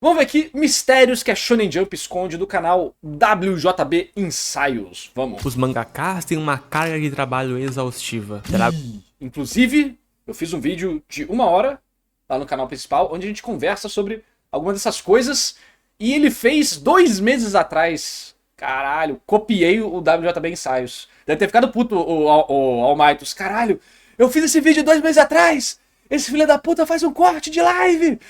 Vamos ver aqui mistérios que a Shonen Jump esconde do canal WJB Ensaios. Vamos. Os mangakás têm uma carga de trabalho exaustiva. Inclusive, eu fiz um vídeo de 1 hora lá no canal principal, onde a gente conversa sobre algumas dessas coisas. E ele fez 2 meses atrás. Caralho, copiei o WJB Ensaios. Deve ter ficado puto o Almaitos. Caralho, eu fiz esse vídeo 2 meses atrás. Esse filho da puta faz um corte de live.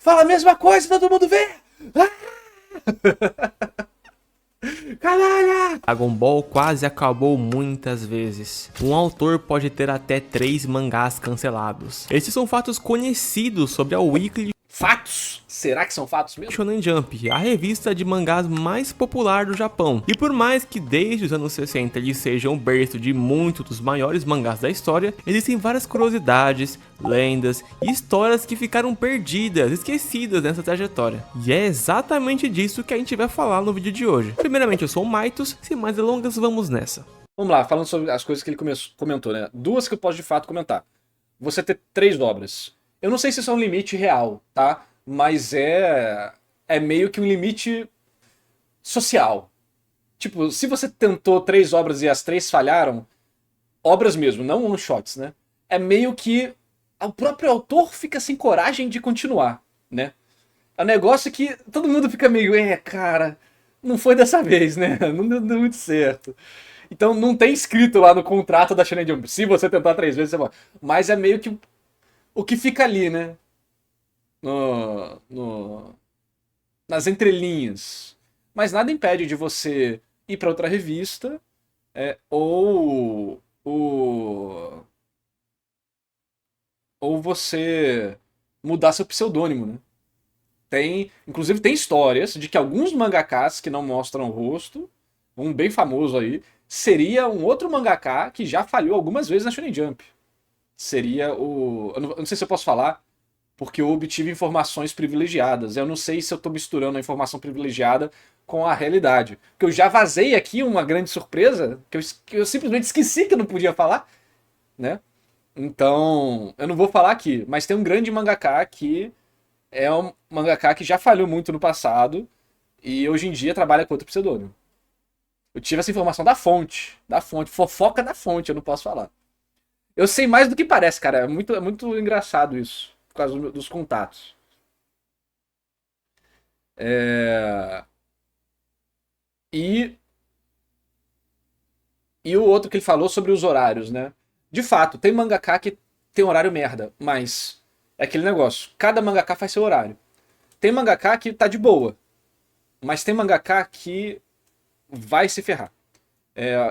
Fala a mesma coisa, todo mundo vê. Caralho! Dragon Ball quase acabou muitas vezes. Um autor pode ter até 3 mangás cancelados. Esses são fatos conhecidos sobre a Weekly Fatos? Será que são fatos mesmo? Shonen Jump, a revista de mangás mais popular do Japão. E por mais que desde os anos 60 eles sejam o berço de muitos dos maiores mangás da história, existem várias curiosidades, lendas e histórias que ficaram perdidas, esquecidas nessa trajetória. E é exatamente disso que a gente vai falar no vídeo de hoje. Primeiramente, eu sou o Maitos, sem mais delongas, vamos nessa. Vamos lá, falando sobre as coisas que ele comentou, né? Duas que eu posso de fato comentar. Você ter 3 obras. Eu não sei se isso é um limite real, tá? Mas é meio que um limite social. Tipo, se você tentou 3 obras e as 3 falharam, obras mesmo, não one-shots, né? É meio que o próprio autor fica sem coragem de continuar, né? É um negócio que todo mundo fica meio, cara, não foi dessa vez, né? Não deu muito certo. Então não tem escrito lá no contrato da Shonen Jump, se você tentar 3 vezes, você morre. Mas é meio que o que fica ali, né? Nas entrelinhas. Mas nada impede de você ir para outra revista ou você mudar seu pseudônimo, né? Inclusive tem histórias de que alguns mangakas que não mostram o rosto, um bem famoso aí, seria um outro mangaká que já falhou algumas vezes na Shonen Jump. Seria o... eu não sei se eu posso falar, porque eu obtive informações privilegiadas. Eu não sei se eu tô misturando a informação privilegiada com a realidade. Porque eu já vazei aqui uma grande surpresa, que eu simplesmente esqueci que eu não podia falar, né? Então, eu não vou falar aqui, mas tem um grande mangaká que é um mangaká que já falhou muito no passado e hoje em dia trabalha com outro pseudônimo. Eu tive essa informação da fonte, fofoca da fonte, eu não posso falar. Eu sei mais do que parece, cara, é muito engraçado isso, por causa dos contatos. É... E, e o outro que ele falou sobre os horários, né? De fato, tem mangaká que tem horário merda, mas é aquele negócio, cada mangaká faz seu horário. Tem mangaká que tá de boa, mas tem mangaká que vai se ferrar.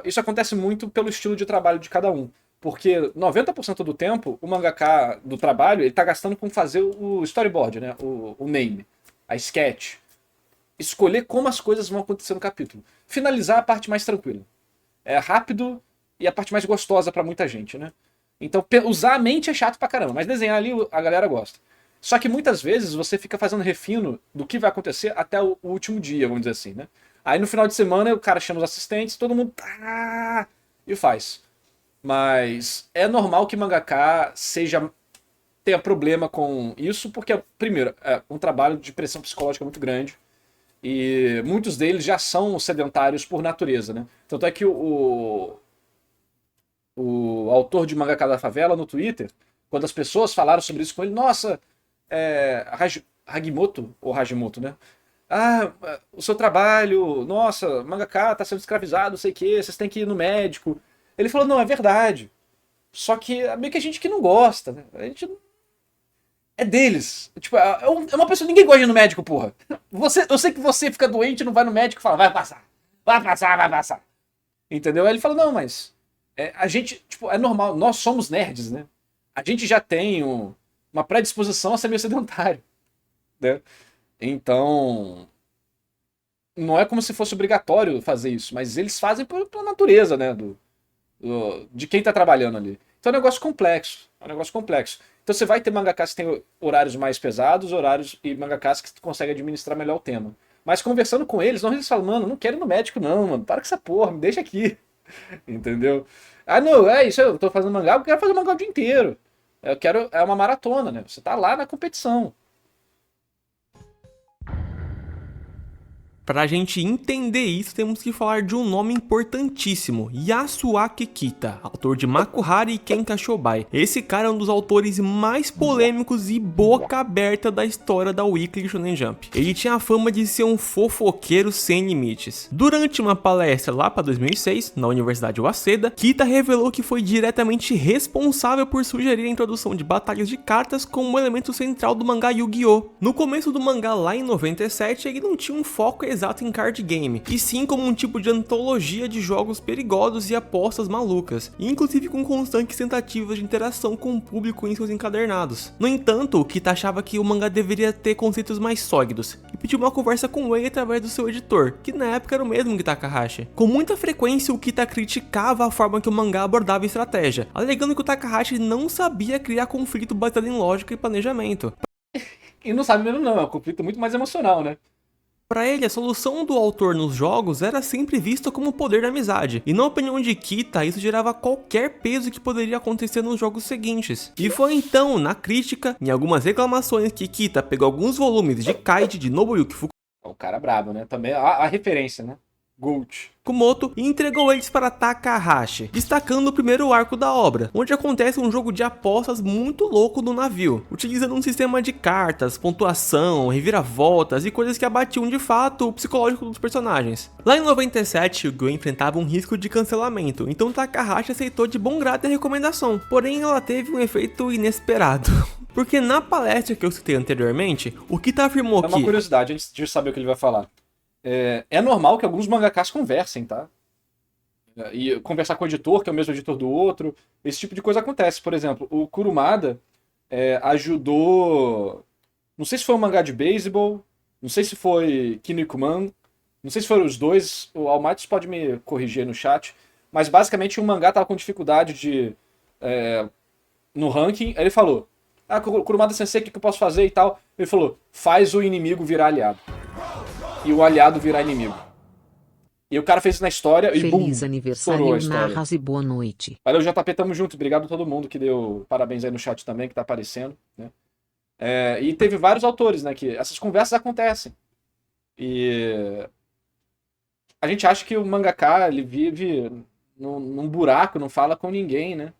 Isso acontece muito pelo estilo de trabalho de cada um. Porque 90% do tempo, o mangaka do trabalho, ele tá gastando com fazer o storyboard, né? O name, a sketch. Escolher como as coisas vão acontecer no capítulo. Finalizar a parte mais tranquila. É rápido e a parte mais gostosa pra muita gente, né? Então, usar a mente é chato pra caramba, mas desenhar ali a galera gosta. Só que muitas vezes você fica fazendo refino do que vai acontecer até o último dia, vamos dizer assim, né? Aí no final de semana o cara chama os assistentes, todo mundo tá e faz. Mas é normal que mangaka tenha problema com isso, porque, primeiro, é um trabalho de pressão psicológica muito grande. E muitos deles já são sedentários por natureza, né? Tanto é que o autor de Mangaka da Favela, no Twitter, quando as pessoas falaram sobre isso com ele, nossa, Hagimoto, ou Hagimoto, né? Ah, o seu trabalho, nossa, mangaka tá sendo escravizado, não sei o que, vocês têm que ir no médico. Ele falou, não, é verdade. Só que é meio que a gente que não gosta, né? A gente é deles. Tipo, é uma pessoa, ninguém gosta de ir no médico, porra. Eu sei que você fica doente, não vai no médico e fala, vai passar. Vai passar, vai passar. Entendeu? Aí ele fala, não, mas a gente, tipo, é normal, nós somos nerds, né? A gente já tem uma predisposição a ser meio sedentário, né? Então, não é como se fosse obrigatório fazer isso, mas eles fazem pela natureza, né? De quem tá trabalhando ali. Então é um negócio complexo. É um negócio complexo. Então você vai ter mangakas que tem horários mais pesados, horários e mangakas que conseguem administrar melhor o tema. Mas conversando com eles, não eles falam, mano, não quero ir no médico não, mano. Para com essa porra, me deixa aqui. Entendeu? Ah, não, é isso, eu tô fazendo mangá, eu quero fazer mangá o dia inteiro. É uma maratona, né? Você tá lá na competição. Pra gente entender isso, temos que falar de um nome importantíssimo, Yasuaki Kita, autor de Makuhari e Kenka Shobai. Esse cara é um dos autores mais polêmicos e boca aberta da história da Weekly Shonen Jump. Ele tinha a fama de ser um fofoqueiro sem limites. Durante uma palestra lá para 2006, na Universidade Waseda, Kita revelou que foi diretamente responsável por sugerir a introdução de batalhas de cartas como um elemento central do mangá Yu-Gi-Oh! No começo do mangá, lá em 97, ele não tinha um foco exato em card game, e sim como um tipo de antologia de jogos perigosos e apostas malucas, inclusive com constantes tentativas de interação com o público em seus encadernados. No entanto, o Kita achava que o mangá deveria ter conceitos mais sólidos, e pediu uma conversa com ele através do seu editor, que na época era o mesmo que Takahashi. Com muita frequência, o Kita criticava a forma que o mangá abordava estratégia, alegando que o Takahashi não sabia criar conflito baseado em lógica e planejamento. E não sabe mesmo não, é um conflito muito mais emocional, né? Para ele, a solução do autor nos jogos era sempre vista como o poder da amizade, e na opinião de Kita, isso gerava qualquer peso que poderia acontecer nos jogos seguintes. E foi então, na crítica, em algumas reclamações, que Kita pegou alguns volumes de Kaiji de Nobuyuki O cara brabo, né? Também a referência, né? Gold. Fukumoto e entregou eles para Takahashi, destacando o primeiro arco da obra, onde acontece um jogo de apostas muito louco no navio, utilizando um sistema de cartas, pontuação, reviravoltas e coisas que abatiam de fato o psicológico dos personagens. Lá em 97, o Yu enfrentava um risco de cancelamento, então Takahashi aceitou de bom grado a recomendação, porém ela teve um efeito inesperado. Porque na palestra que eu citei anteriormente, o Kita afirmou que... É uma curiosidade, antes de saber o que ele vai falar. É normal que alguns mangakas conversem, tá? E conversar com o editor, que é o mesmo editor do outro. Esse tipo de coisa acontece. Por exemplo, o Kurumada ajudou... Não sei se foi um mangá de beisebol, não sei se foi Kinnikuman, não sei se foram os dois, o Almighty pode me corrigir no chat, mas basicamente um mangá tava com dificuldade no ranking, aí ele falou, Kurumada Sensei, o que eu posso fazer e tal? Ele falou, faz o inimigo virar aliado. E o aliado virar inimigo. E o cara fez isso na história e bum, Feliz aniversário, Narras, e boa noite. Valeu, JP, tamo junto. Obrigado a todo mundo que deu parabéns aí no chat também, que tá aparecendo, né? E teve vários autores, né, que essas conversas acontecem. E a gente acha que o mangaka, ele vive num buraco, não fala com ninguém, né?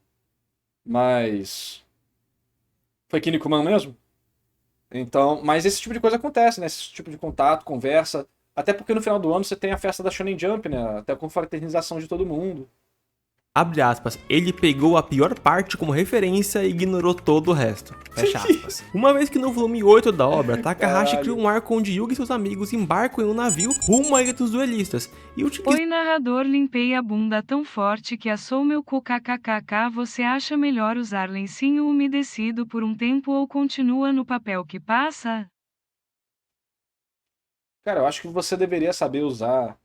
Mas... Foi Kinnikuman mesmo? Então, mas esse tipo de coisa acontece, né? Esse tipo de contato, conversa. Até porque no final do ano você tem a festa da Shonen Jump, né? Até com fraternização de todo mundo. Abre aspas, ele pegou a pior parte como referência e ignorou todo o resto. Fecha aspas. Uma vez que no volume 8 da obra, Takahashi criou um arco onde Yugi e seus amigos embarcam em um navio rumo à Ilha dos Duelistas. E Oi, narrador, limpei a bunda tão forte que assou meu cu kkkk. Você acha melhor usar lencinho umedecido por um tempo ou continua no papel que passa? Cara, eu acho que você deveria saber usar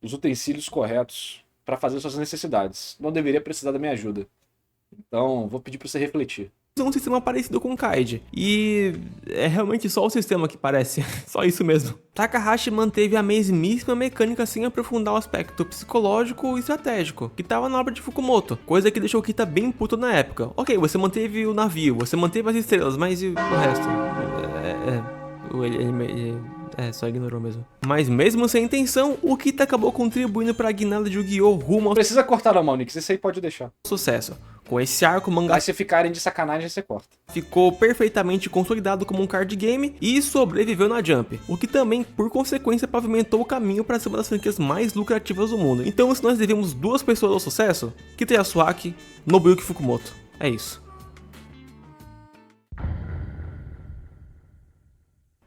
os utensílios corretos para fazer suas necessidades. Não deveria precisar da minha ajuda. Então, vou pedir para você refletir. Um sistema parecido com o Kaiji. E é realmente só o sistema que parece. Só isso mesmo. Takahashi manteve a mesmíssima mecânica sem aprofundar o aspecto psicológico e estratégico, que estava na obra de Fukumoto. Coisa que deixou Kita bem puto na época. Ok, você manteve o navio, você manteve as estrelas, mas e o resto? Só ignorou mesmo. Mas mesmo sem intenção, o Kita acabou contribuindo para a guinada de Yu-Gi-Oh! Rumo ao... Precisa cortar não, Maunix, esse aí pode deixar. Sucesso. Com esse arco, o mangá... Mas se ficarem de sacanagem, você corta. Ficou perfeitamente consolidado como um card game e sobreviveu na Jump, o que também, por consequência, pavimentou o caminho para ser uma das franquias mais lucrativas do mundo. Então, se nós devemos duas pessoas ao sucesso, Kita Yasuaki, Nobuyuki Fukumoto. É isso.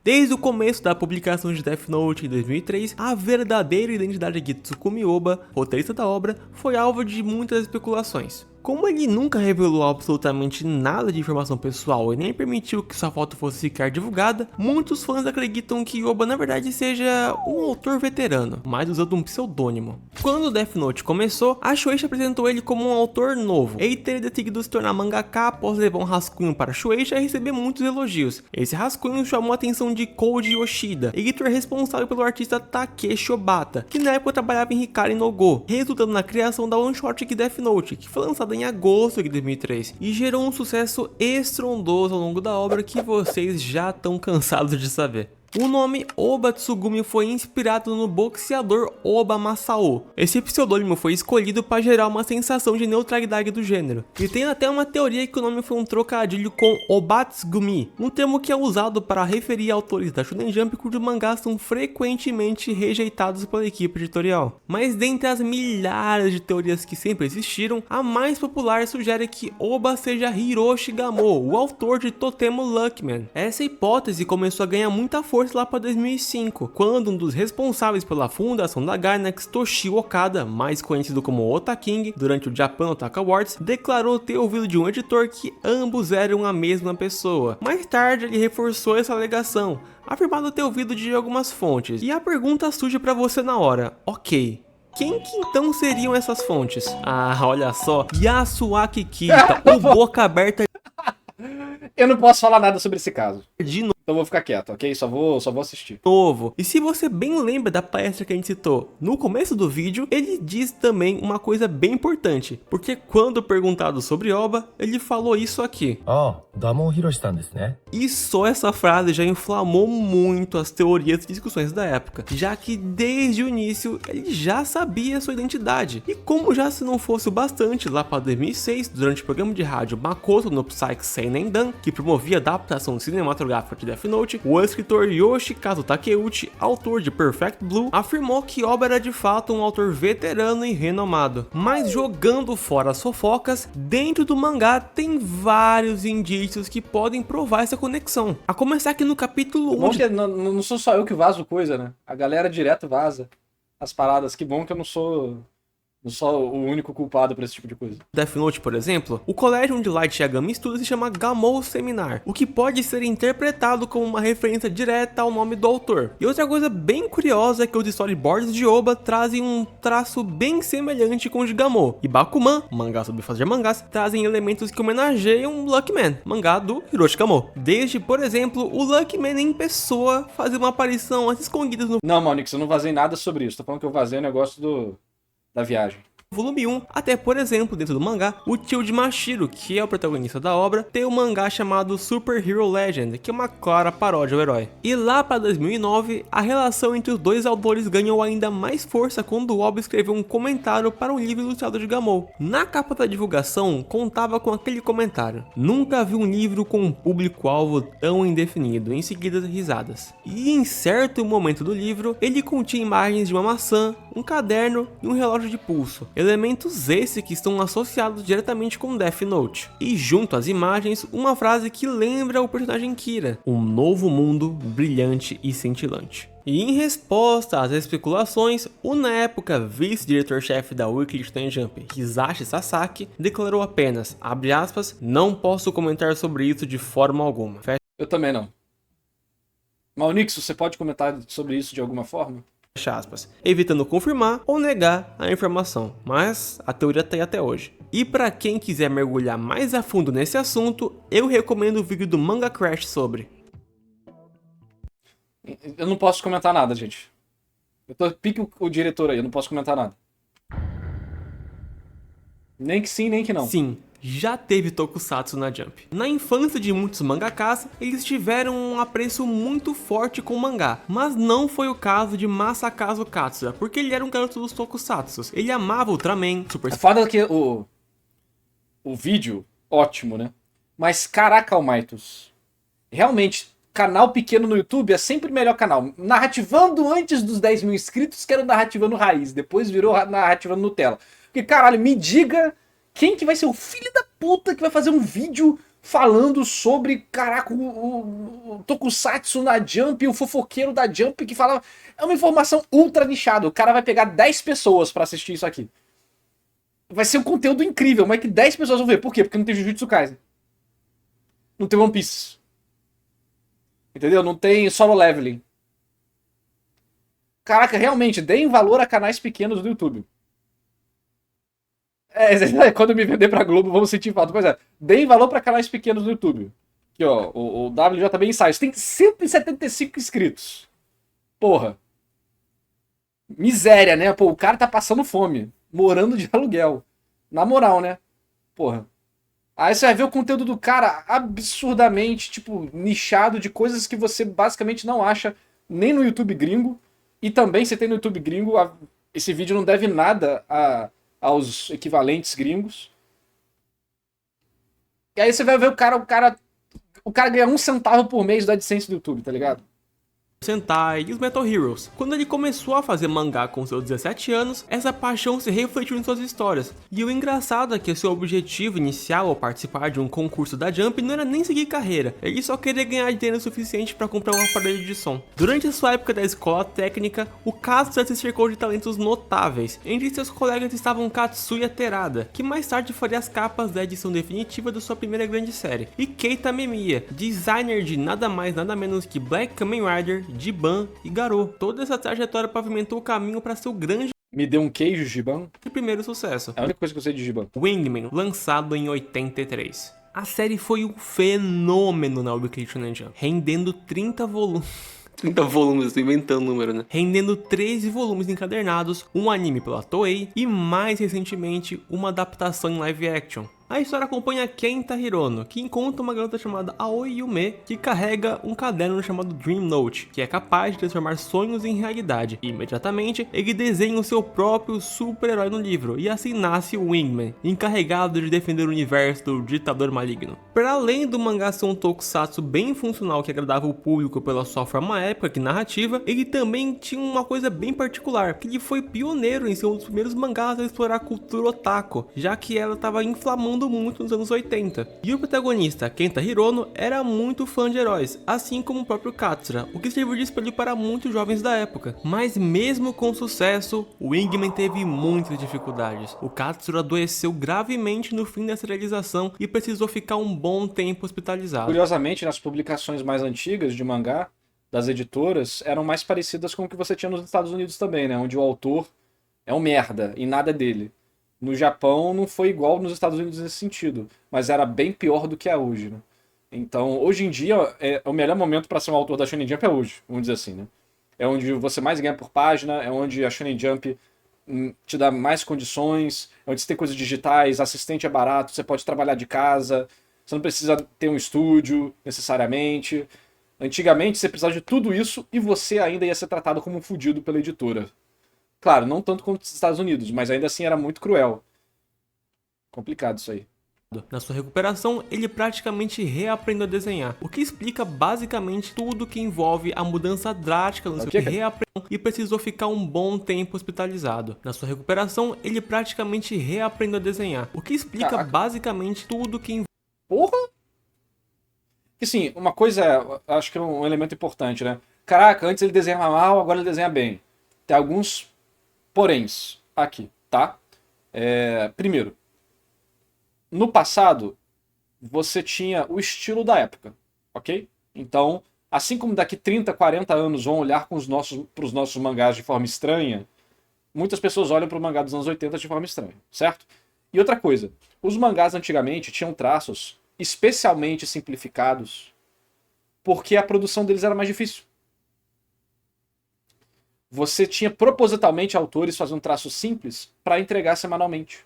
Desde o começo da publicação de Death Note em 2003, a verdadeira identidade de Tsukumi Ohba, roteirista da obra, foi alvo de muitas especulações. Como ele nunca revelou absolutamente nada de informação pessoal e nem permitiu que sua foto fosse sequer divulgada, muitos fãs acreditam que Ohba na verdade seja um autor veterano, mas usando um pseudônimo. Quando Death Note começou, a Shueisha apresentou ele como um autor novo. Ele teria decidido se tornar mangaka após levar um rascunho para a Shueisha e receber muitos elogios. Esse rascunho chamou a atenção de Koji Yoshida, editor responsável pelo artista Takeshi Obata, que na época trabalhava em Hikari no Go, resultando na criação da One Shot Death Note, que foi lançada em agosto de 2003 e gerou um sucesso estrondoso ao longo da obra que vocês já estão cansados de saber. O nome Oba Tsugumi foi inspirado no boxeador Oba Masao. Esse pseudônimo foi escolhido para gerar uma sensação de neutralidade do gênero. E tem até uma teoria que o nome foi um trocadilho com Obatsugumi, um termo que é usado para referir a autores da Shonen Jump cujos mangás são frequentemente rejeitados pela equipe editorial. Mas dentre as milhares de teorias que sempre existiram, a mais popular sugere que Oba seja Hiroshi Gamo, o autor de Totemo Luckman. Essa hipótese começou a ganhar muita força lá para 2005, quando um dos responsáveis pela fundação da Gainax, Toshio Okada, mais conhecido como Otaking, durante o Japan Otaka Awards, declarou ter ouvido de um editor que ambos eram a mesma pessoa. Mais tarde ele reforçou essa alegação, afirmando ter ouvido de algumas fontes. E a pergunta surge para você na hora: ok, quem que então seriam essas fontes? Ah, olha só, Yasuaki Kita, o boca aberta Eu não posso falar nada sobre esse caso. de novo. Então eu vou ficar quieto, ok? Só vou assistir. E se você bem lembra da palestra que a gente citou no começo do vídeo, ele diz também uma coisa bem importante, porque quando perguntado sobre Oba, ele falou isso aqui. Damon Hiroshi-san desu né? E só essa frase já inflamou muito as teorias e discussões da época, já que desde o início ele já sabia sua identidade. E como já se não fosse o bastante, lá para 2006, durante o programa de rádio Makoto no Psyche Seinen Dan, que promovia a adaptação cinematográfica de Death Note, o escritor Yoshikazu Takeuchi, autor de Perfect Blue, afirmou que Oba era de fato um autor veterano e renomado. Mas jogando fora as fofocas, dentro do mangá tem vários indícios que podem provar essa conexão. A começar aqui no capítulo 1. Bom que não sou só eu que vazo coisa, né? A galera direto vaza as paradas. Que bom que eu não sou o único culpado por esse tipo de coisa. Death Note, por exemplo, o colégio onde Light Yagami estuda se chama Gamou Seminar, o que pode ser interpretado como uma referência direta ao nome do autor. E outra coisa bem curiosa é que os storyboards de Oba trazem um traço bem semelhante com o de Gamou. E Bakuman, mangá sobre fazer mangás, trazem elementos que homenageiam Luckman, mangá do Hiroshi Gamo. Desde, por exemplo, o Luckman em pessoa fazer uma aparição às escondidas no Não, Monix, eu não vazei nada sobre isso. Tô falando que eu vazei o negócio da viagem. volume 1, até por exemplo, dentro do mangá, o tio de Mashiro, que é o protagonista da obra, tem um mangá chamado Super Hero Legend, que é uma clara paródia ao herói. E lá para 2009, a relação entre os dois autores ganhou ainda mais força quando Oba escreveu um comentário para um livro ilustrado de Gamou. Na capa da divulgação, contava com aquele comentário: nunca vi um livro com um público-alvo tão indefinido, em seguida risadas. E em certo momento do livro, ele continha imagens de uma maçã, um caderno e um relógio de pulso. Elementos esses que estão associados diretamente com Death Note. E junto às imagens, uma frase que lembra o personagem Kira: um novo mundo brilhante e cintilante. E em resposta às especulações, o na época vice-diretor-chefe da Weekly Shonen Jump, Hisashi Sasaki, declarou apenas, abre aspas, não posso comentar sobre isso de forma alguma. Eu também não. Maunix, você pode comentar sobre isso de alguma forma? Fecha aspas, evitando confirmar ou negar a informação, mas a teoria tá aí até hoje. E para quem quiser mergulhar mais a fundo nesse assunto, eu recomendo o vídeo do Manga Crash sobre. Eu não posso comentar nada, gente. Eu tô pique o diretor aí, eu não posso comentar nada. Nem que sim, nem que não. Sim, já teve tokusatsu na Jump. Na infância de muitos mangakas, eles tiveram um apreço muito forte com o mangá, mas não foi o caso de Masakazu Katsuya, porque ele era um garoto dos tokusatsus. Ele amava Ultraman, Super... É foda que o vídeo, ótimo, né? Mas caraca, Almightos. Realmente, canal pequeno no YouTube é sempre o melhor canal. Narrativando antes dos 10 mil inscritos, que era o Narrativando Raiz. Depois virou Narrativando Nutella. Porque, caralho, me diga... quem que vai ser o filho da puta que vai fazer um vídeo falando sobre, caraca, o Tokusatsu na Jump, o fofoqueiro da Jump que fala... É uma informação ultra nichada. O cara vai pegar 10 pessoas pra assistir isso aqui. Vai ser um conteúdo incrível, mas que 10 pessoas vão ver. Por quê? Porque não tem Jujutsu Kaisen. Não tem One Piece. Entendeu? Não tem Solo Leveling. Caraca, realmente, deem valor a canais pequenos do YouTube. Quando eu me vender pra Globo, vamos sentir falta. Pois é, deem valor pra canais pequenos do YouTube. Aqui, ó, o WJB Insights tem 175 inscritos. Porra. Miséria, né? Pô, o cara tá passando fome, morando de aluguel. Na moral, né? Porra. Aí você vai ver o conteúdo do cara absurdamente, tipo, nichado de coisas que você basicamente não acha nem no YouTube gringo. E também você tem no YouTube gringo, esse vídeo não deve nada aos equivalentes gringos. E aí você vai ver o cara ganha 1 centavo por mês do AdSense do YouTube, tá ligado? Sentai e os Metal Heroes. Quando ele começou a fazer mangá com seus 17 anos, essa paixão se refletiu em suas histórias. E o engraçado é que seu objetivo inicial ao participar de um concurso da Jump não era nem seguir carreira, ele só queria ganhar dinheiro suficiente para comprar um aparelho de som. Durante a sua época da escola técnica, o Katsura se cercou de talentos notáveis. Entre seus colegas estavam Katsuya Terada, que mais tarde faria as capas da edição definitiva de sua primeira grande série, e Keita Memiya, designer de nada mais nada menos que Black Kamen Rider, Giban e Garou. Toda essa trajetória pavimentou o caminho para seu grande Me deu um queijo, Giban. primeiro sucesso, É a única coisa que eu sei de Giban. Wingman, lançado em 83. A série foi um fenômeno na Weekly Shonen Jump, rendendo 30 volumes. 30 volumes, estou inventando o número, né? Rendendo 13 volumes encadernados, um anime pela Toei e, mais recentemente, uma adaptação em live action. A história acompanha Kenta Hirono, que encontra uma garota chamada Aoi Yume, que carrega um caderno chamado Dream Note, que é capaz de transformar sonhos em realidade. E, imediatamente, ele desenha o seu próprio super-herói no livro, e assim nasce o Wingman, encarregado de defender o universo do ditador maligno. Para além do mangá ser um tokusatsu bem funcional que agradava o público pela sua forma épica e narrativa, ele também tinha uma coisa bem particular, que ele foi pioneiro em ser um dos primeiros mangás a explorar a cultura otaku, já que ela estava inflamando muito nos anos 80. E o protagonista, Kenta Hirono, era muito fã de heróis, assim como o próprio Katsura, o que serviu de espelho para muitos jovens da época. Mas mesmo com sucesso, o Wingman teve muitas dificuldades. O Katsura adoeceu gravemente no fim dessa realização e precisou ficar um bom tempo hospitalizado. Curiosamente, nas publicações mais antigas de mangá, das editoras, eram mais parecidas com o que você tinha nos Estados Unidos também, né? Onde o autor é um merda e nada é dele. No Japão não foi igual nos Estados Unidos nesse sentido, mas era bem pior do que é hoje, né? Então, hoje em dia, o melhor momento para ser um autor da Shonen Jump é hoje, vamos dizer assim, né? É onde você mais ganha por página, é onde a Shonen Jump te dá mais condições, é onde você tem coisas digitais, assistente é barato, você pode trabalhar de casa, você não precisa ter um estúdio, necessariamente. Antigamente, você precisava de tudo isso e você ainda ia ser tratado como um fudido pela editora. Claro, não tanto quanto os Estados Unidos, mas ainda assim era muito cruel. Complicado isso aí. Na sua recuperação, ele praticamente reaprendeu a desenhar, o que explica basicamente tudo que envolve a mudança drástica no seu reaprendeu e precisou ficar um bom tempo hospitalizado. Na sua recuperação, ele praticamente reaprendeu a desenhar, o que explica basicamente tudo que envolve... Porra! Que sim, uma coisa, acho que é um elemento importante, né? Caraca, antes ele desenhava mal, agora ele desenha bem. Tem alguns poréns aqui, tá? Primeiro, no passado, você tinha o estilo da época, ok? Então, assim como daqui 30, 40 anos vão olhar para os nossos mangás de forma estranha, muitas pessoas olham para o mangá dos anos 80 de forma estranha, certo? E outra coisa, os mangás antigamente tinham traços especialmente simplificados porque a produção deles era mais difícil. Você tinha propositalmente autores fazendo traços simples para entregar semanalmente.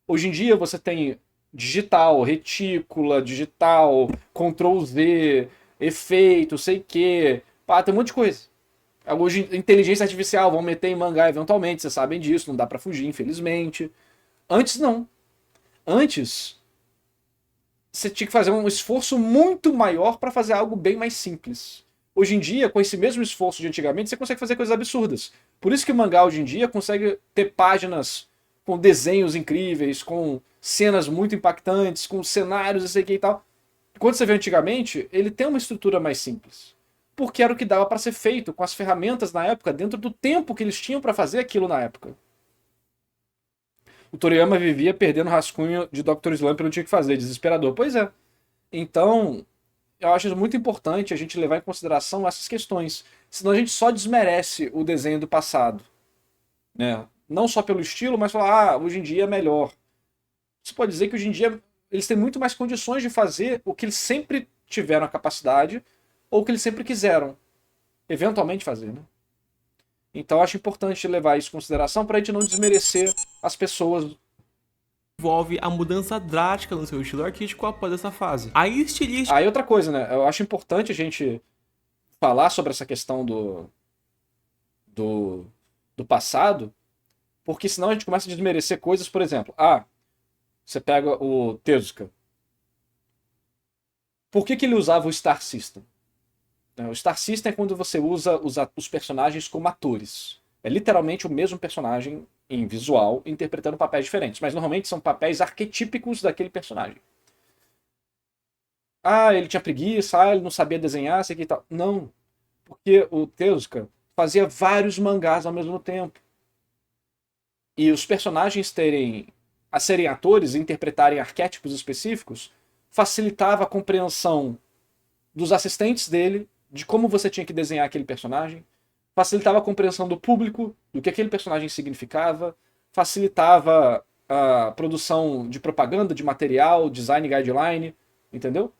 Hoje em dia você tem digital, retícula, digital, Ctrl Z, efeito, sei o quê. Pá, tem um monte de coisa. Hoje, inteligência artificial, vão meter em mangá eventualmente, vocês sabem disso, não dá pra fugir, infelizmente. Antes não. Antes, você tinha que fazer um esforço muito maior para fazer algo bem mais simples. Hoje em dia, com esse mesmo esforço de antigamente, você consegue fazer coisas absurdas. Por isso que o mangá hoje em dia consegue ter páginas com desenhos incríveis, com cenas muito impactantes, com cenários, sei que e tal. Quando você vê antigamente, ele tem uma estrutura mais simples. Porque era o que dava para ser feito com as ferramentas na época, dentro do tempo que eles tinham para fazer aquilo na época. O Toriyama vivia perdendo rascunho de Dr. Slump e não tinha o que fazer, desesperador. Pois é. Então, eu acho muito importante a gente levar em consideração essas questões. Senão a gente só desmerece o desenho do passado. Né? Não só pelo estilo, mas falar, hoje em dia é melhor. Você pode dizer que hoje em dia eles têm muito mais condições de fazer o que eles sempre tiveram a capacidade ou o que eles sempre quiseram eventualmente fazer. Né? Então eu acho importante levar isso em consideração para a gente não desmerecer as pessoas. envolve a mudança drástica no seu estilo artístico após essa fase. A estilística... Aí outra coisa, né? Eu acho importante a gente falar sobre essa questão do passado, porque senão a gente começa a desmerecer coisas, por exemplo, você pega o Tezuka. Por que ele usava o Star System? O Star System é quando você usa os personagens como atores. É literalmente o mesmo personagem em visual, interpretando papéis diferentes, mas normalmente são papéis arquetípicos daquele personagem. Ele tinha preguiça, ele não sabia desenhar, sei que e tal. Não, porque o Tezuka fazia vários mangás ao mesmo tempo. E os personagens serem atores e interpretarem arquétipos específicos facilitava a compreensão dos assistentes dele, de como você tinha que desenhar aquele personagem, facilitava a compreensão do público, do que aquele personagem significava, facilitava a produção de propaganda, de material, design guideline, entendeu?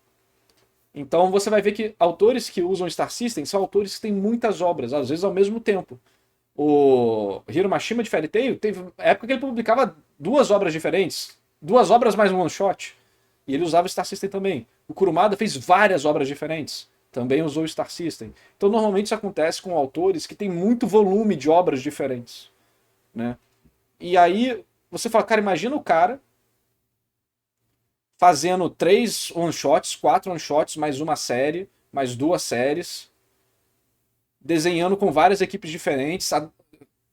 Então você vai ver que autores que usam Star System são autores que têm muitas obras, às vezes ao mesmo tempo. O Hiro Mashima de Fairy Tail teve época que ele publicava 2 obras diferentes, 2 obras mais um one shot, e ele usava Star System também. O Kurumada fez várias obras diferentes, também usou o Star System. Então normalmente isso acontece com autores que têm muito volume de obras diferentes, né? E aí você fala, cara, imagina o cara fazendo 3 one-shots, 4 one-shots, mais uma série, mais 2 séries, desenhando com várias equipes diferentes,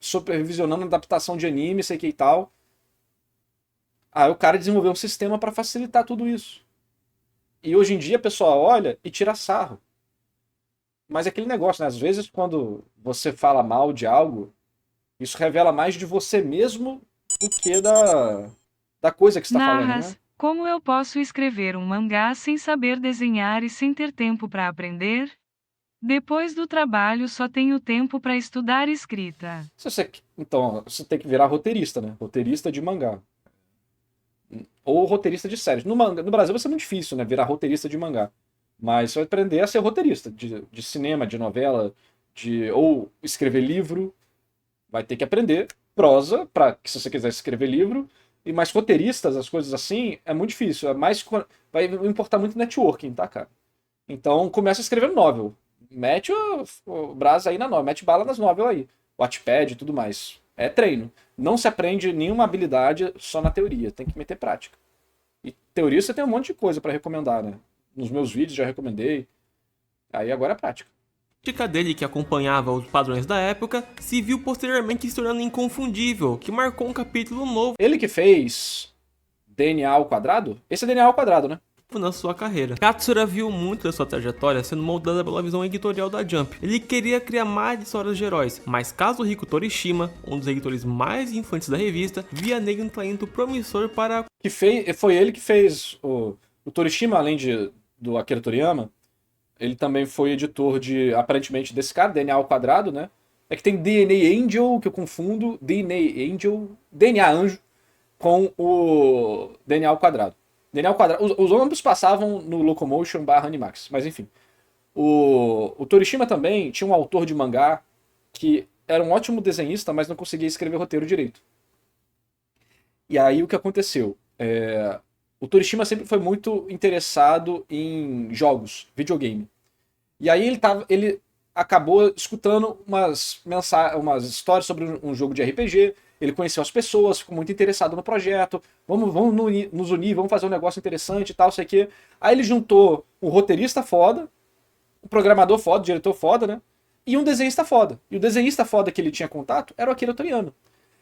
supervisionando a adaptação de anime, sei que e tal. Aí o cara desenvolveu um sistema para facilitar tudo isso. E hoje em dia a pessoa olha e tira sarro. Mas é aquele negócio, né? Às vezes quando você fala mal de algo, isso revela mais de você mesmo do que da coisa que você está falando, né? Como eu posso escrever um mangá sem saber desenhar e sem ter tempo para aprender? Depois do trabalho só tenho tempo para estudar escrita. Então, você tem que virar roteirista, né? Roteirista de mangá. Ou roteirista de séries. No Brasil vai ser muito difícil, né? Virar roteirista de mangá. Mas você vai aprender a ser roteirista de cinema, de novela, ou escrever livro. Vai ter que aprender prosa, se você quiser escrever livro. E mais roteiristas, as coisas assim, é muito difícil. Vai importar muito networking, tá, cara? Então começa a escrever novel. Mete o braço aí na novel, mete bala nas novel aí. Wattpad e tudo mais. É treino. Não se aprende nenhuma habilidade só na teoria, tem que meter prática. E teoria você tem um monte de coisa pra recomendar, né? Nos meus vídeos já recomendei. Aí agora é prática. A dica dele, que acompanhava os padrões da época, se viu posteriormente se tornando inconfundível, que marcou um capítulo novo Ele que fez DNA ao quadrado? Esse é DNA ao quadrado, né? na sua carreira. Katsura viu muito da sua trajetória sendo moldada pela visão editorial da Jump. Ele queria criar mais histórias de heróis, mas Kazuhiko Torishima, um dos editores mais influentes da revista, via nele um talento promissor para... Foi ele que fez o Torishima, além do Akira Toriyama, ele também foi editor aparentemente, desse cara, DNA ao quadrado, né? É que tem DNA Angel, que eu confundo, DNA Anjo, com o DNA ao quadrado. DNA ao quadrado. Os ambos passavam no Locomotion / Animax, mas enfim. O Torishima também tinha um autor de mangá que era um ótimo desenhista, mas não conseguia escrever roteiro direito. E aí o que aconteceu? O Torishima sempre foi muito interessado em jogos, videogame. E aí ele acabou escutando umas histórias sobre um jogo de RPG, ele conheceu as pessoas, ficou muito interessado no projeto, vamos nos unir, vamos fazer um negócio interessante e tal, sei o quê. Aí ele juntou um roteirista foda, um programador foda, um diretor foda, né? E um desenhista foda. E o desenhista foda que ele tinha contato era o Akira Toriyama.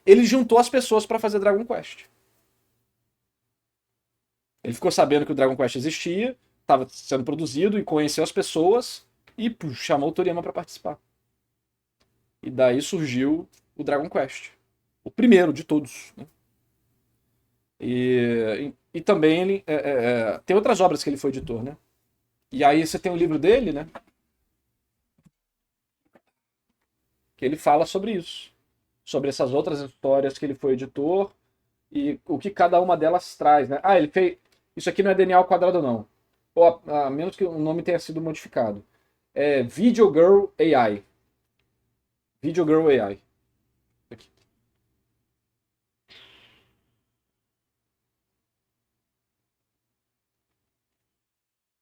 Ele juntou as pessoas para fazer Dragon Quest. Ele ficou sabendo que o Dragon Quest existia, estava sendo produzido, e conheceu as pessoas e chamou o Toriyama para participar. E daí surgiu o Dragon Quest. O primeiro de todos. Né? E também ele tem outras obras que ele foi editor, né? E aí você tem o livro dele, né? Que ele fala sobre isso. Sobre essas outras histórias que ele foi editor e o que cada uma delas traz, né? Ele fez... Isso aqui não é DNA ao quadrado, não. Ou a menos que o nome tenha sido modificado. É Video Girl AI. Video Girl AI. Aqui.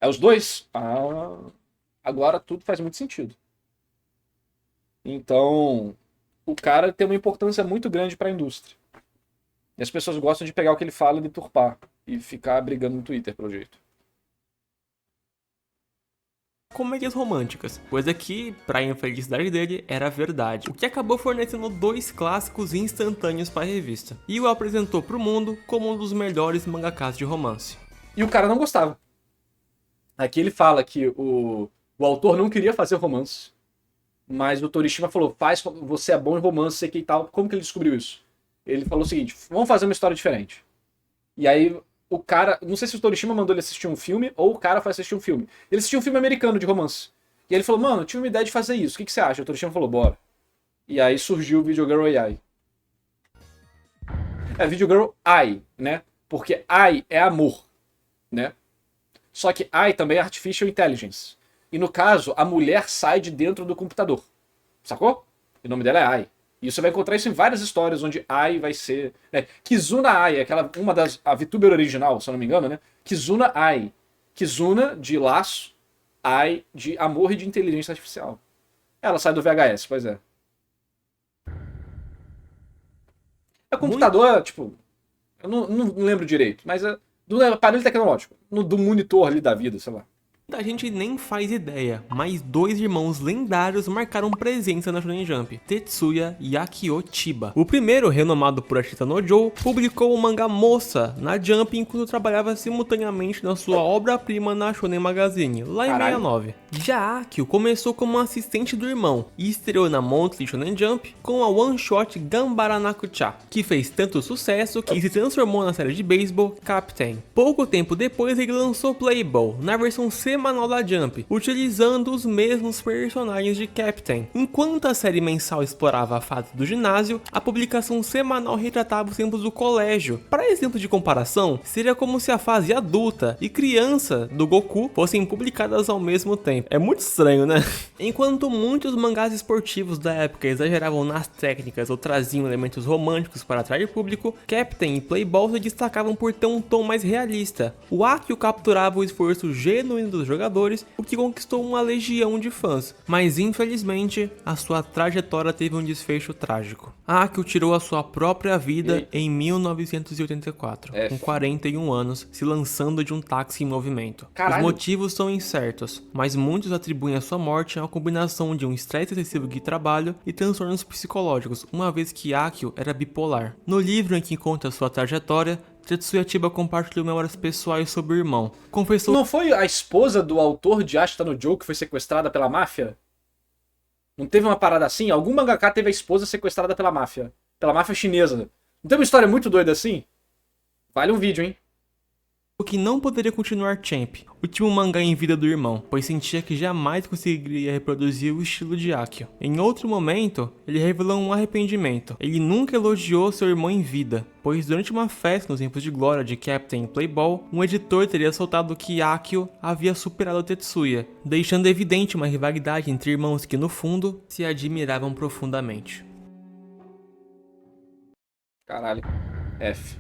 É os dois? Agora tudo faz muito sentido. Então, o cara tem uma importância muito grande para a indústria. E as pessoas gostam de pegar o que ele fala e deturpar. E ficar brigando no Twitter, pelo jeito. Comédias românticas, coisa que, pra infelicidade dele, era verdade, o que acabou fornecendo 2 clássicos instantâneos para a revista, e o apresentou pro mundo como um dos melhores mangakas de romance. E o cara não gostava. Aqui ele fala que o autor não queria fazer romance, mas o Torishima falou, você é bom em romance, sei que e tal. Como que ele descobriu isso? Ele falou o seguinte, vamos fazer uma história diferente. E aí o cara, não sei se o Torishima mandou ele assistir um filme, ou o cara foi assistir um filme. Ele assistiu um filme americano de romance. E ele falou, mano, eu tive uma ideia de fazer isso, o que você acha? O Torishima falou, bora. E aí surgiu o Video Girl AI. É Video Girl AI, né? Porque AI é amor, né? Só que AI também é Artificial Intelligence. E no caso, a mulher sai de dentro do computador. Sacou? O nome dela é AI. E você vai encontrar isso em várias histórias onde AI vai ser... Né? Kizuna AI, uma das... A VTuber original, se eu não me engano, né? Kizuna AI. Kizuna de laço, AI de amor e de inteligência artificial. Ela sai do VHS, pois é. É computador, tipo... Eu não lembro direito, mas é do aparelho tecnológico. Do monitor ali da vida, sei lá. A gente nem faz ideia, mas 2 irmãos lendários marcaram presença na Shonen Jump, Tetsuya e Akio Chiba. O primeiro, renomado por Ashita no Joe, publicou o mangá Moça na Jump enquanto trabalhava simultaneamente na sua obra-prima na Shonen Magazine, lá em 69. Já Akio começou como assistente do irmão e estreou na Monthly Shonen Jump com a one-shot Gambara Nakucha, que fez tanto sucesso que se transformou na série de beisebol Captain. Pouco tempo depois ele lançou Playball, na versão semanal da Jump, utilizando os mesmos personagens de Captain. Enquanto a série mensal explorava a fase do ginásio, a publicação semanal retratava os tempos do colégio. Para exemplo de comparação, seria como se a fase adulta e criança do Goku fossem publicadas ao mesmo tempo. É muito estranho, né? Enquanto muitos mangás esportivos da época exageravam nas técnicas ou traziam elementos românticos para atrair público, Captain e Playball se destacavam por ter um tom mais realista. O Akio capturava o esforço genuíno dos jogadores, o que conquistou uma legião de fãs, mas infelizmente a sua trajetória teve um desfecho trágico. Akio tirou a sua própria vida em 1984, com 41 anos, se lançando de um táxi em movimento. Caralho. Os motivos são incertos, mas muitos atribuem a sua morte a uma combinação de um estresse excessivo de trabalho e transtornos psicológicos, uma vez que Akio era bipolar. No livro em que conta sua trajetória, Tetsuya Chiba compartilhou memórias pessoais sobre o irmão. Confessou... Não foi a esposa do autor de Ashita no Joe que foi sequestrada pela máfia? Não teve uma parada assim? Algum mangaka teve a esposa sequestrada pela máfia chinesa. Não tem uma história muito doida assim? Vale um vídeo, hein? que não poderia continuar Champ, o último mangá em vida do irmão, pois sentia que jamais conseguiria reproduzir o estilo de Akio. Em outro momento, ele revelou um arrependimento. Ele nunca elogiou seu irmão em vida, pois durante uma festa nos tempos de glória de Captain Playball, um editor teria soltado que Akio havia superado Tetsuya, deixando evidente uma rivalidade entre irmãos que no fundo se admiravam profundamente. Caralho. F.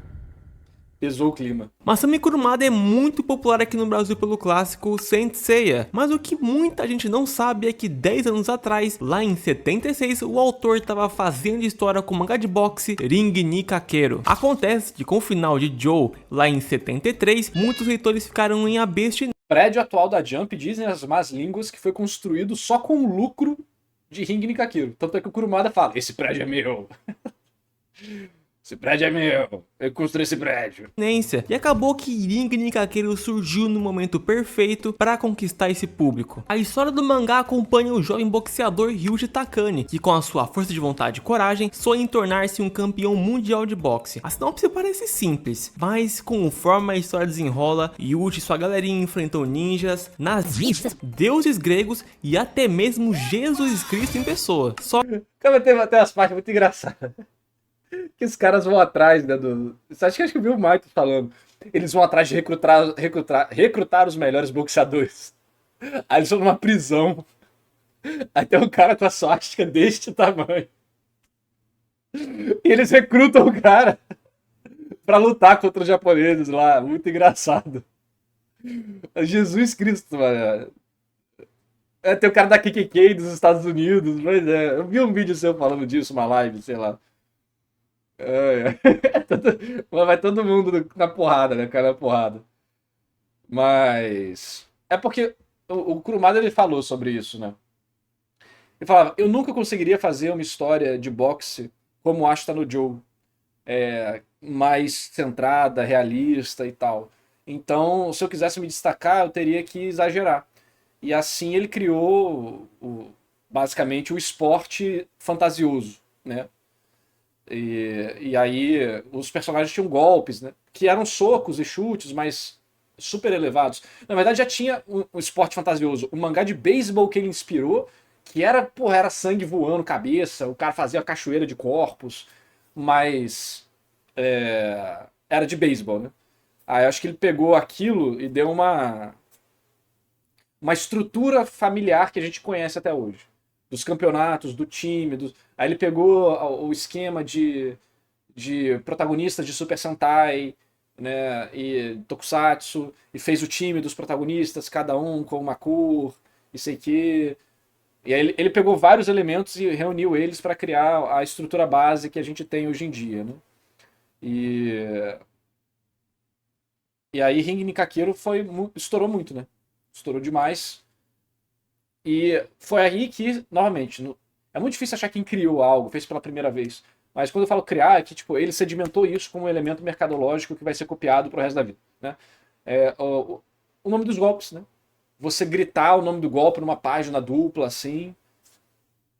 Pesou o clima. Masami Kurumada é muito popular aqui no Brasil pelo clássico Saint Seiya, mas o que muita gente não sabe é que 10 anos atrás, lá em 76, o autor estava fazendo história com o mangá de boxe Ring ni Kakeru. Acontece que com o final de Joe, lá em 73, muitos leitores ficaram em abstinência. O prédio atual da Jump, dizem as más línguas, que foi construído só com o lucro de Ring ni Kakeru. Tanto é que o Kurumada fala, esse prédio é meu. Esse prédio é meu, eu construí esse prédio. E acabou que Ring ni Kakeru surgiu no momento perfeito para conquistar esse público. A história do mangá acompanha o jovem boxeador Ryuji Takane, que com a sua força de vontade e coragem, sonha em tornar-se um campeão mundial de boxe. A sinopse parece simples, mas conforme a história desenrola, Ryuji e sua galerinha enfrentam ninjas, nazistas, deuses gregos e até mesmo Jesus Cristo em pessoa. Cara, teve até as partes muito engraçadas. Que os caras vão atrás, né, acho que eu vi o Maito falando. Eles vão atrás de recrutar os melhores boxeadores. Aí eles vão numa prisão. Aí tem um cara com a suástica deste tamanho. E eles recrutam o cara pra lutar contra os japoneses lá. Muito engraçado. Jesus Cristo, mano. Tem o cara da KKK dos Estados Unidos, pois é. Eu vi um vídeo seu falando disso, uma live, sei lá. Vai todo mundo na porrada, né? Cara, na porrada. Mas... É porque o Kurumada, ele falou sobre isso, né? Ele falava, eu nunca conseguiria fazer uma história de boxe como Ashita no Joe. Mais centrada, realista e tal. Então, se eu quisesse me destacar, eu teria que exagerar. E assim ele criou, basicamente, o esporte fantasioso, né? E aí os personagens tinham golpes, né? Que eram socos e chutes, mas super elevados. Na verdade, já tinha um esporte fantasioso. O mangá de beisebol que ele inspirou, que era, porra, era sangue voando, cabeça, o cara fazia a cachoeira de corpos, mas era de beisebol, né? Aí eu acho que ele pegou aquilo e deu uma estrutura familiar que a gente conhece até hoje. Dos campeonatos, do time. Aí ele pegou o esquema de protagonistas de Super Sentai, né, e Tokusatsu, e fez o time dos protagonistas, cada um com uma cor, e sei que. E aí ele pegou vários elementos e reuniu eles para criar a estrutura base que a gente tem hoje em dia, né? E aí Ring Nikakero estourou muito, né? Estourou demais. E foi aí que, novamente, é muito difícil achar quem criou algo, fez pela primeira vez. Mas quando eu falo criar, é que tipo, ele sedimentou isso como um elemento mercadológico que vai ser copiado pro resto da vida, né? O nome dos golpes, né? Você gritar o nome do golpe numa página dupla, assim.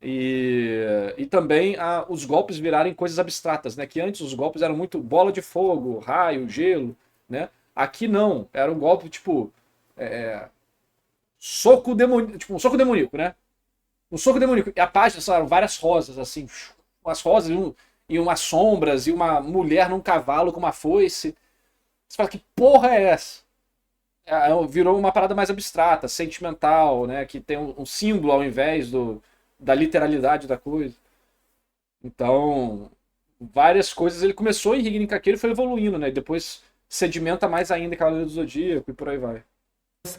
E também os golpes virarem coisas abstratas, né? Que antes os golpes eram muito bola de fogo, raio, gelo, né? Aqui não, era um golpe tipo soco demoníaco, tipo um soco demoníaco, né? Um soco demoníaco. E a página são várias rosas, assim, umas rosas e umas sombras e uma mulher num cavalo com uma foice. Você fala, que porra é essa? Virou uma parada mais abstrata, sentimental, né? Que tem um símbolo ao invés da literalidade da coisa. Então, várias coisas. Ele começou em Ring Nikakero e foi evoluindo, né? E depois sedimenta mais ainda em Cavaleiro do Zodíaco e por aí vai.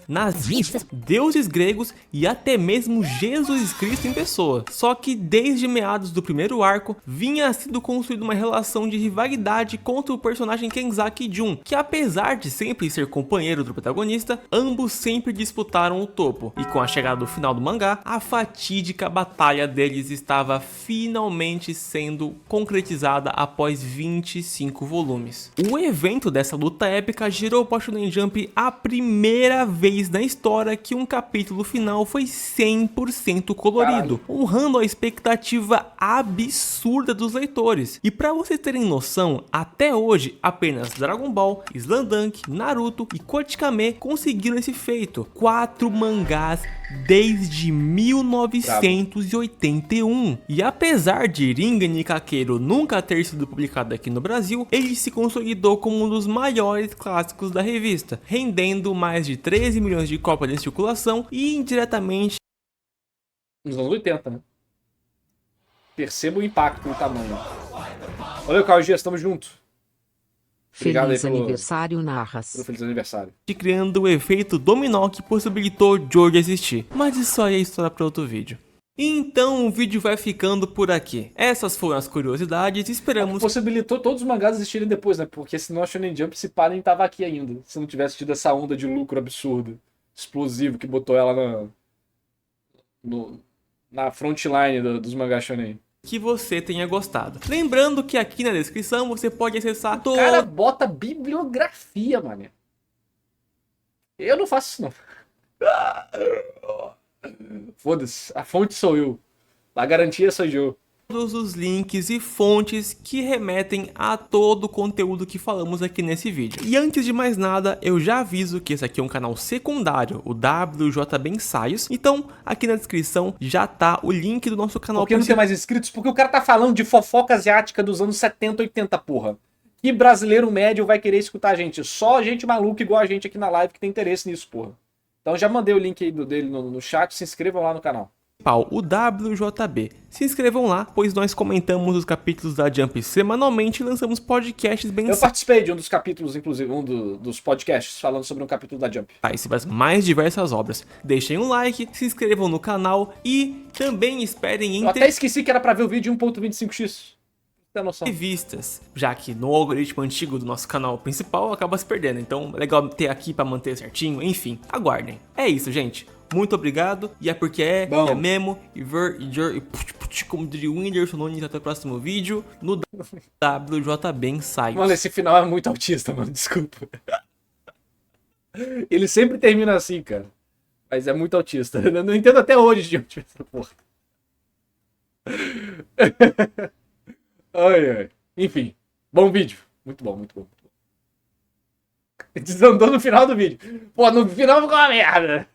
Nazistas, deuses gregos e até mesmo Jesus Cristo em pessoa. Só que desde meados do primeiro arco, vinha sendo construída uma relação de rivalidade contra o personagem Kenzaki Jun, que apesar de sempre ser companheiro do protagonista, ambos sempre disputaram o topo. E com a chegada do final do mangá, a fatídica batalha deles estava finalmente sendo concretizada após 25 volumes. O evento dessa luta épica gerou para Shonen Jump a primeira vez na história que um capítulo final foi 100% colorido, honrando a expectativa absurda dos leitores. E para vocês terem noção, até hoje apenas Dragon Ball, Slandunk, Naruto e Kochikame conseguiram esse feito. 4 mangás desde 1981. E apesar de Ring Nikakero nunca ter sido publicado aqui no Brasil, ele se consolidou como um dos maiores clássicos da revista, rendendo mais de 13 milhões de cópias em circulação e indiretamente nos anos 80, né? Perceba o impacto e o tamanho. Valeu, Carl Dias, tamo junto. Obrigado Feliz aniversário, Narras. Feliz aniversário. Criando o efeito dominó que possibilitou Jojo existir. Mas isso aí é história para outro vídeo. Então o vídeo vai ficando por aqui. Essas foram as curiosidades e esperamos... Possibilitou todos os mangás existirem depois, né? Porque senão a Shonen Jump se pá nem tava aqui ainda. Se não tivesse tido essa onda de lucro absurdo, explosivo, que botou ela na frontline dos mangás Shonen. Que você tenha gostado. Lembrando que aqui na descrição você pode acessar todo... O cara bota bibliografia, mano. Eu não faço isso, não. Foda-se, a fonte sou eu. A garantia sou eu. Todos os links e fontes que remetem a todo o conteúdo que falamos aqui nesse vídeo. E antes de mais nada, eu já aviso que esse aqui é um canal secundário, o WJB Ensaios. Então, aqui na descrição já tá o link do nosso canal. Por que não tem mais inscritos? Porque o cara tá falando de fofoca asiática dos anos 70, 80, porra. Que brasileiro médio vai querer escutar a gente? Só gente maluca igual a gente aqui na live que tem interesse nisso, porra. Então já mandei o link aí dele no chat, se inscrevam lá no canal. o WJB. Se inscrevam lá, pois nós comentamos os capítulos da Jump semanalmente e lançamos podcasts bem Eu participei de um dos capítulos, inclusive, dos podcasts falando sobre um capítulo da Jump. sobre as mais diversas obras. Deixem um like, se inscrevam no canal e também esperem Eu até esqueci que era pra ver o vídeo 1.25x. Tem noção. entrevistas, já que no algoritmo antigo do nosso canal principal acaba se perdendo. Então é legal ter aqui pra manter certinho, enfim, aguardem. É isso, gente. Muito obrigado, e é porque é, Bom. e é mesmo, e ver, e jor, e como diria o Whindersson Nunes, até o próximo vídeo, no WJB Insights. Mano, esse final é muito autista, mano, desculpa. Ele sempre termina assim, cara. Mas é muito autista. Eu não entendo até hoje de onde veio essa porra. Ai, ai. Enfim, bom vídeo. Muito bom, muito bom. Desandou no final do vídeo. Pô, no final ficou uma merda.